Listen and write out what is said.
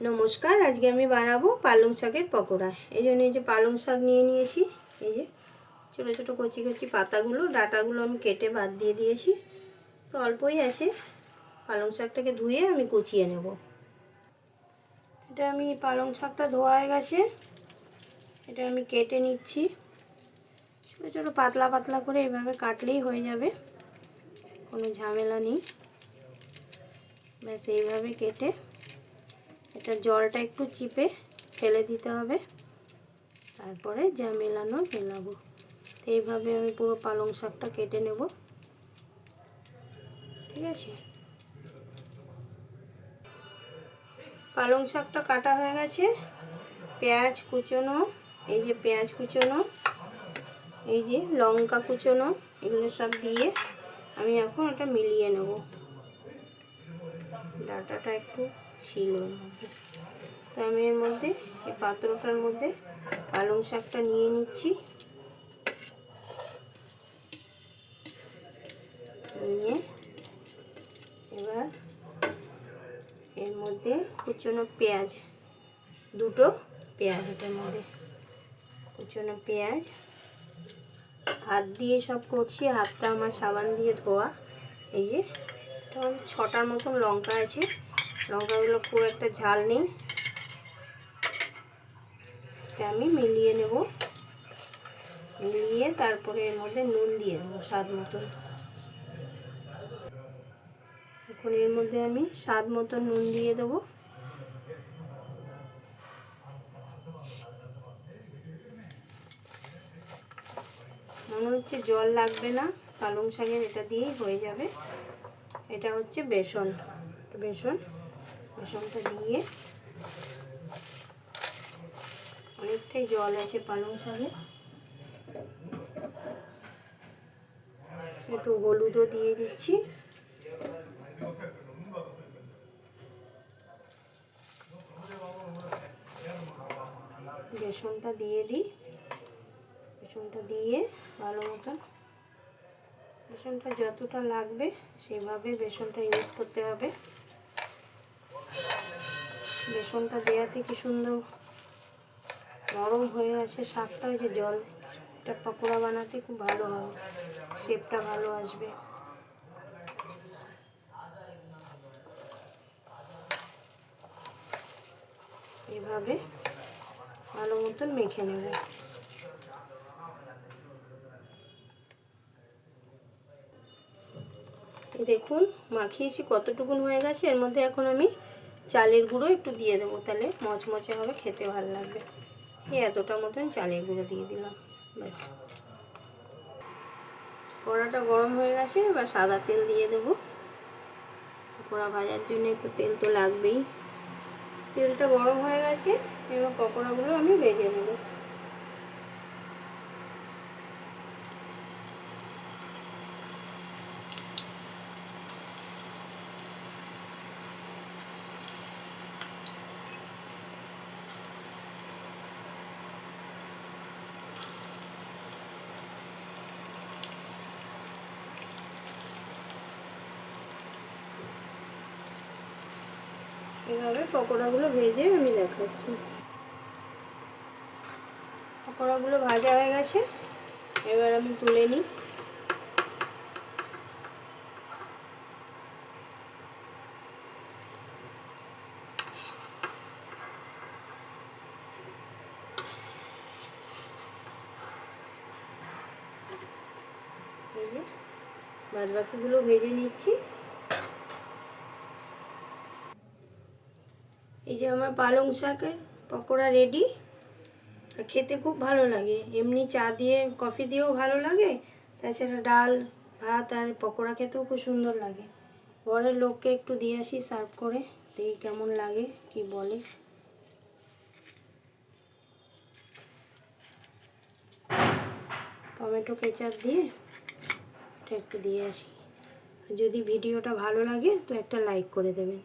নমস্কার, আজকে আমি বানাবো পালং শাকের পকোড়া। এই জন্য এই যে পালং শাক নিয়ে নিয়েছি। এই যে ছোটো ছোটো কচি কচি পাতাগুলো, ডাঁটাগুলো আমি কেটে বাদ দিয়ে দিয়েছি। তো অল্পই আছে। পালং শাকটাকে ধুয়ে আমি কুচিয়ে নেব। এটা আমি পালং শাকটা ধোয়া হয়ে গেছে, এটা আমি কেটে নিচ্ছি। ছোটো ছোটো পাতলা পাতলা করে এইভাবে কাটলেই হয়ে যাবে, কোনো ঝামেলা নেই। ব্যাস এইভাবে কেটে এটা জলটা একটু চিপে ফেলে দিতে হবে, তারপরে যা মেলানো মেলাবো। এইভাবে আমি পুরো পালং শাকটা কেটে নেব, ঠিক আছে। পালং শাকটা কাটা হয়ে গেছে। পেঁয়াজ কুচোনো, এই যে পেঁয়াজ কুচোনো, এই যে লঙ্কা কুচোনো, এগুলো সব দিয়ে আমি এখন এটা মিলিয়ে নেব। ডাঁটাটা একটু ছিল এর মধ্যে, তো আমি এর মধ্যে এই পাত্রটার মধ্যে পালং শাকটা নিয়ে নিচ্ছি। নিয়ে এবার এর মধ্যে কুচনো পেঁয়াজ, দুটো পেঁয়াজ এটার মধ্যে কুচনো পেঁয়াজ, হাত দিয়ে সব করছি, হাতটা আমার সাবান দিয়ে ধোয়া। এই যে তখন 6টার মতন লঙ্কা আছে, লঙ্কাগুলো খুব একটা ঝাল নেই। আমি মিলিয়ে নেব, মিলিয়ে তারপরে এর মধ্যে নুন দিয়ে দেবো স্বাদ মতন। এখন এর মধ্যে আমি স্বাদ মতন নুন দিয়ে দেবো। মনে হচ্ছে জল লাগবে না, পালং শাকের এটা দিয়েই হয়ে যাবে। এটা হচ্ছে বেসন, বেসনটা দিয়ে, অনেকটাই জল আছে পালং শাকে। একটু হলুদও দিয়ে দিচ্ছি। বেসনটা দিয়ে দিই, বেসনটা দিয়ে ভালো মতন, বেসনটা যতটা লাগবে সেভাবে বেসনটা ইউজ করতে হবে। বেসনটা দেওয়াতে কি সুন্দর নরম হয়ে আছে শাকটা, ওই যে জল, এটা পকোড়া বানাতে খুব ভালো হবে, শেপটা ভালো আসবে। এভাবে ভালো মতন মেখে নেব। দেখুন মাখিয়েছি কতটুকুন হয়ে গেছে। এর মধ্যে এখন আমি চালের গুঁড়ো একটু দিয়ে দেবো, তাহলে মচমচে হবে, খেতে ভালো লাগবে। এই এতটা মতন চালের গুঁড়ো দিয়ে দিলাম, ব্যাস। কড়াটা গরম হয়ে গেছে, এবার সাদা তেল দিয়ে দেবো। পকোড়া ভাজার জন্য একটু তেল তো লাগবেই। তেলটা গরম হয়ে গেছে, এবার পকোড়াগুলো আমি ভেজে নেব। এভাবে পকোড়াগুলো ভেজে আমি দেখাচ্ছি। পকোড়াগুলো ভাজা হয়ে গেছে, এবার আমি তুলে নিই। এই যে বাদবাকিগুলো ভেজে নিচ্ছি। এই যে আমার পালং শাকের পকোড়া রেডি। খেতে খুব ভালো লাগে, এমনি চা দিয়ে কফি দিয়েও ভালো লাগে, তাছাড়া ডাল ভাত আর পকোড়া খেতেও খুব সুন্দর লাগে। ঘরের লোককে একটু দিয়ে আসি সার্ভ করে, দেখি কেমন লাগে কি বলে। টমেটো কেচাপ দিয়ে এটা একটু দিয়ে আসি। যদি ভিডিওটা ভালো লাগে তো একটা লাইক করে দেবেন।